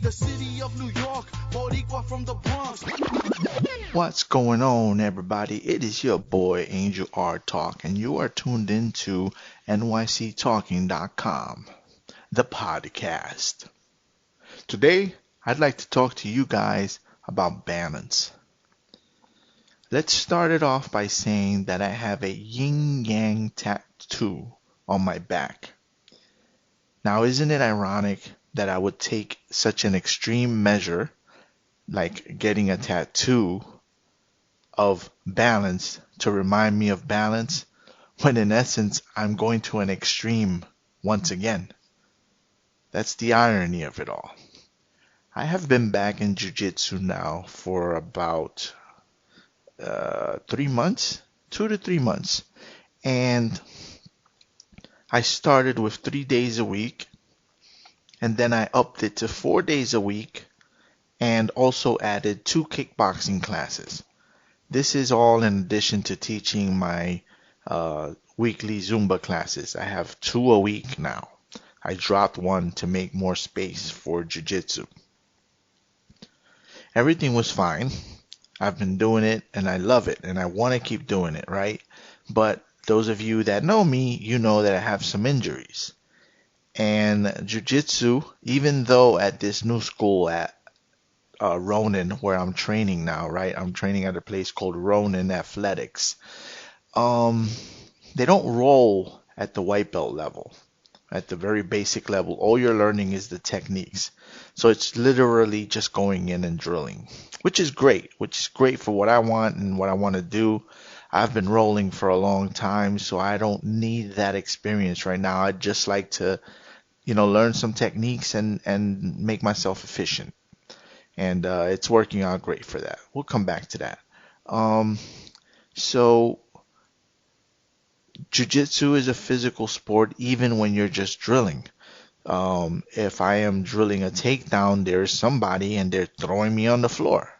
the city of New York, Boricua from the Bronx. What's going on, everybody? It is your boy Angel R Talk, and you are tuned into nyctalking.com, the podcast. Today, I'd like to talk to you guys about balance. Let's start it off by saying that I have a yin-yang tattoo on my back. Now, isn't it ironic that I would take such an extreme measure, like getting a tattoo of balance to remind me of balance, when in essence I'm going to an extreme once again? That's the irony of it all. I have been back in jiu-jitsu now for about 3 months, 2 to 3 months, and I started with 3 days a week, and then I upped it to 4 days a week, and also added 2 kickboxing classes. This is all in addition to teaching my weekly Zumba classes. I have 2 a week now. I dropped one to make more space for jiu-jitsu. Everything was fine. I've been doing it and I love it and I want to keep doing it, right? But those of you that know me, you know that I have some injuries. And jiu-jitsu, even though at this new school at Ronin, where I'm training now, right? I'm training at a place called Ronin Athletics. They don't roll at the white belt level, at the very basic level. All you're learning is the techniques. So it's literally just going in and drilling, which is great for what I want and what I want to do. I've been rolling for a long time, so I don't need that experience right now. I'd just like to, learn some techniques and make myself efficient. And it's working out great for that. We'll come back to that. So jiu-jitsu is a physical sport even when you're just drilling. If I am drilling a takedown, there's somebody and they're throwing me on the floor.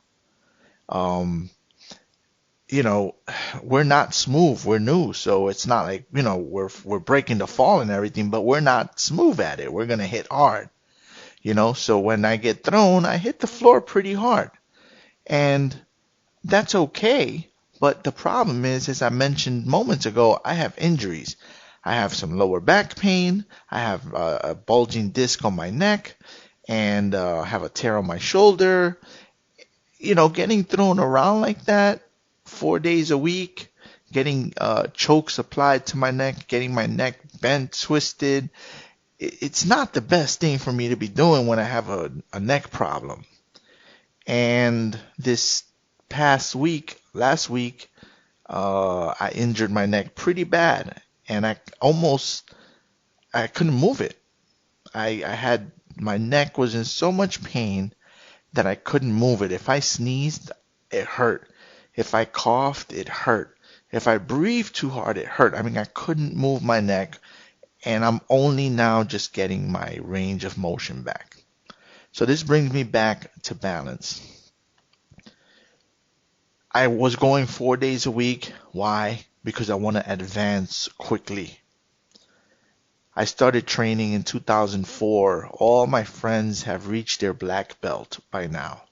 We're not smooth. We're new, so it's not like, we're breaking the fall and everything, but we're not smooth at it. We're going to hit hard. So when I get thrown, I hit the floor pretty hard. And that's okay. But the problem is, as I mentioned moments ago, I have injuries. I have some lower back pain. I have a bulging disc on my neck and have a tear on my shoulder. Getting thrown around like that 4 days a week, getting chokes applied to my neck, getting my neck bent, twisted. It's not the best thing for me to be doing when I have a neck problem. And this last week, I injured my neck pretty bad, and I couldn't move it. My neck was in so much pain that I couldn't move it. If I sneezed, it hurt. If I coughed, it hurt. If I breathed too hard, it hurt. I couldn't move my neck. And I'm only now just getting my range of motion back. So this brings me back to balance. I was going 4 days a week. Why? Because I want to advance quickly. I started training in 2004. All my friends have reached their black belt by now.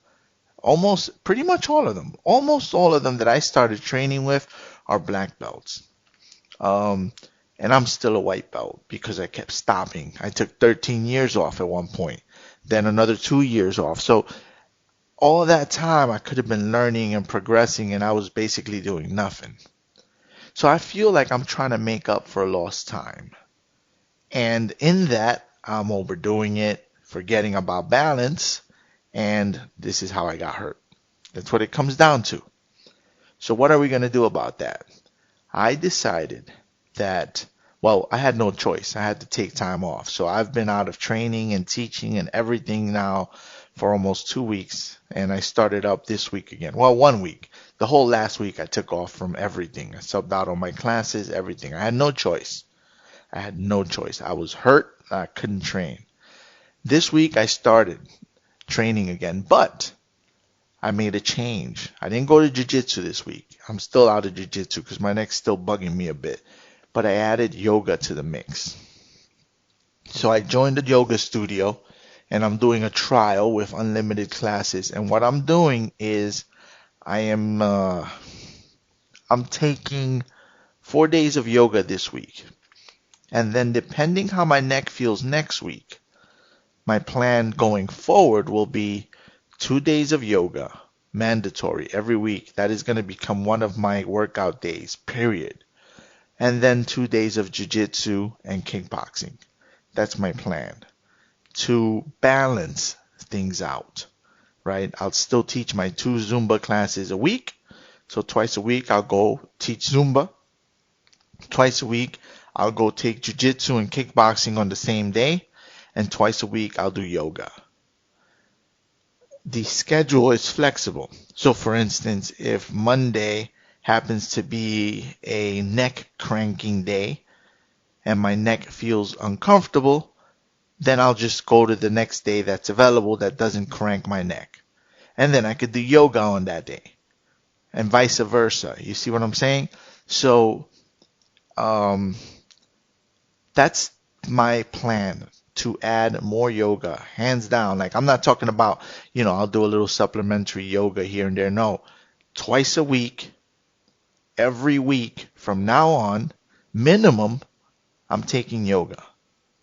Pretty much all of them. Almost all of them that I started training with are black belts. And I'm still a white belt because I kept stopping. I took 13 years off at one point, then another 2 years off. So all that time I could have been learning and progressing, and I was basically doing nothing. So I feel like I'm trying to make up for lost time. And in that, I'm overdoing it, forgetting about balance, and this is how I got hurt. That's what it comes down to. So what are we going to do about that? I decided that, I had no choice. I had to take time off. So I've been out of training and teaching and everything now for almost 2 weeks. And I started up this week again. 1 week. The whole last week I took off from everything. I subbed out on my classes, everything. I had no choice. I was hurt. I couldn't train. This week I started training again, but I made a change. I didn't go to jiu-jitsu this week. I'm still out of jiu-jitsu because my neck's still bugging me a bit. But I added yoga to the mix. So I joined the yoga studio, and I'm doing a trial with unlimited classes. And what I'm doing is I am I'm taking 4 days of yoga this week. And then depending how my neck feels next week, my plan going forward will be 2 days of yoga, mandatory every week. That is going to become one of my workout days, period. And then 2 days of jiu-jitsu and kickboxing. That's my plan to balance things out, right? I'll still teach my 2 Zumba classes a week. So twice a week I'll go teach Zumba. Twice a week I'll go take jiu-jitsu and kickboxing on the same day. And twice a week I'll do yoga. The schedule is flexible. So for instance, if Monday happens to be a neck cranking day and my neck feels uncomfortable, then I'll just go to the next day that's available that doesn't crank my neck. And then I could do yoga on that day and vice versa. You see what I'm saying? So that's my plan, to add more yoga, hands down. Like, I'm not talking about, I'll do a little supplementary yoga here and there. No, twice a week, every week from now on, minimum, I'm taking yoga.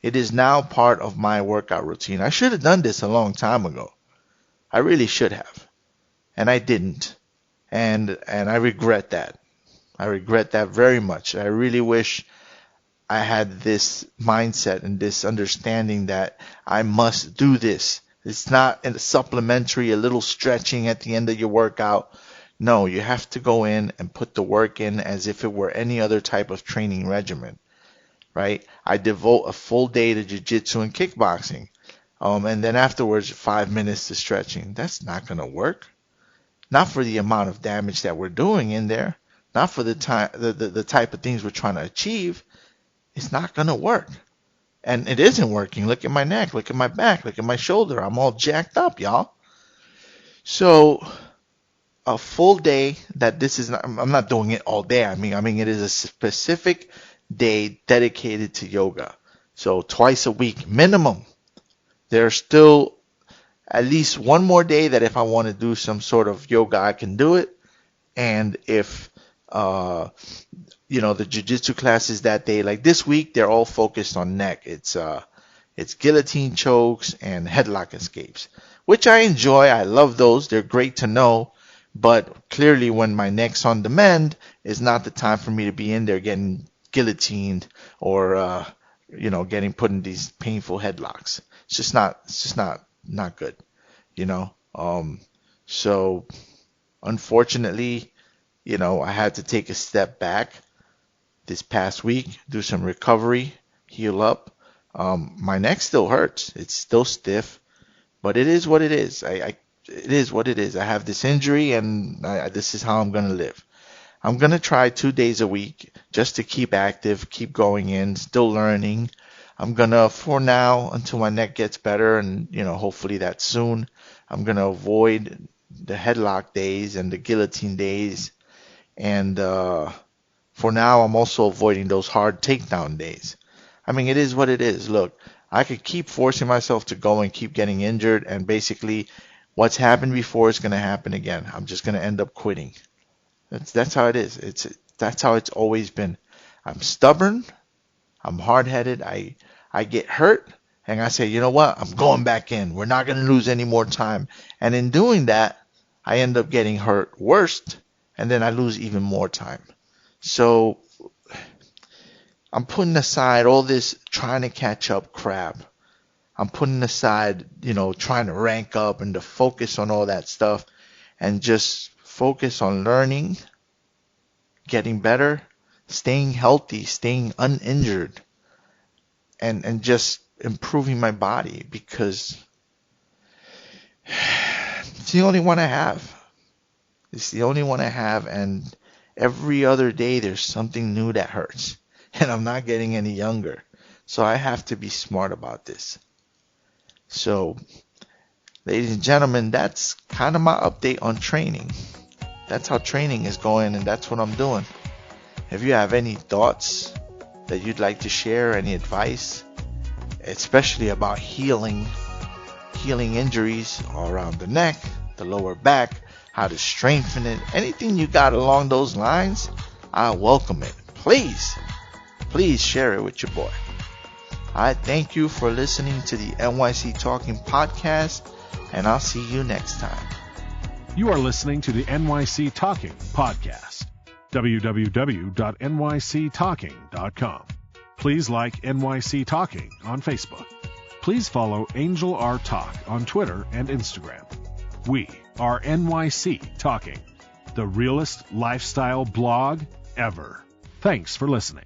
It is now part of my workout routine. I should have done this a long time ago. I really should have. And I didn't. And I regret that. I regret that very much. I really wish I had this mindset and this understanding that I must do this. It's not a supplementary, a little stretching at the end of your workout. No, you have to go in and put the work in as if it were any other type of training regimen, right? I devote a full day to jiu-jitsu and kickboxing, and then afterwards 5 minutes to stretching. That's not going to work. Not for the amount of damage that we're doing in there. Not for the type of things we're trying to achieve. It's not going to work. And it isn't working. Look at my neck. Look at my back. Look at my shoulder. I'm all jacked up, y'all. So a full day that this is not, I'm not doing it all day. I mean, it is a specific day dedicated to yoga. So twice a week minimum. There's still at least one more day that if I want to do some sort of yoga, I can do it. And if the jiu-jitsu classes that day, like this week, they're all focused on neck. It's guillotine chokes and headlock escapes, which I enjoy. I love those. They're great to know. But clearly when my neck's on the mend, it's not the time for me to be in there getting guillotined or, getting put in these painful headlocks. It's just not good, So unfortunately, I had to take a step back this past week, do some recovery, heal up. My neck still hurts. It's still stiff, but it is what it is. It is what it is. I have this injury, and this is how I'm going to live. I'm going to try 2 days a week just to keep active, keep going in, still learning. I'm going to, for now, until my neck gets better, and, hopefully that's soon, I'm going to avoid the headlock days and the guillotine days. And for now, I'm also avoiding those hard takedown days. I mean, it is what it is. Look, I could keep forcing myself to go and keep getting injured, and basically what's happened before is going to happen again. I'm just going to end up quitting. That's how it is. That's how it's always been. I'm stubborn. I'm hard-headed. I get hurt, and I say, you know what? I'm going back in. We're not going to lose any more time. And in doing that, I end up getting hurt worse, and then I lose even more time. So I'm putting aside all this trying to catch up crap. I'm putting aside, trying to rank up and to focus on all that stuff and just focus on learning, getting better, staying healthy, staying uninjured, and just improving my body, because it's the only one I have. It's the only one I have, and every other day there's something new that hurts, and I'm not getting any younger. So I have to be smart about this. So, ladies and gentlemen, that's kind of my update on training. That's how training is going, and that's what I'm doing. If you have any thoughts that you'd like to share, any advice, especially about healing, healing injuries all around the neck, the lower back, how to strengthen it, anything you got along those lines, I welcome it. Please share it with your boy. I thank you for listening to the NYC Talking Podcast, and I'll see you next time. You are listening to the NYC Talking Podcast. www.nyctalking.com. Please like NYC Talking on Facebook. Please follow Angel R Talk on Twitter and Instagram. We are NYC Talking, the realest lifestyle blog ever. Thanks for listening.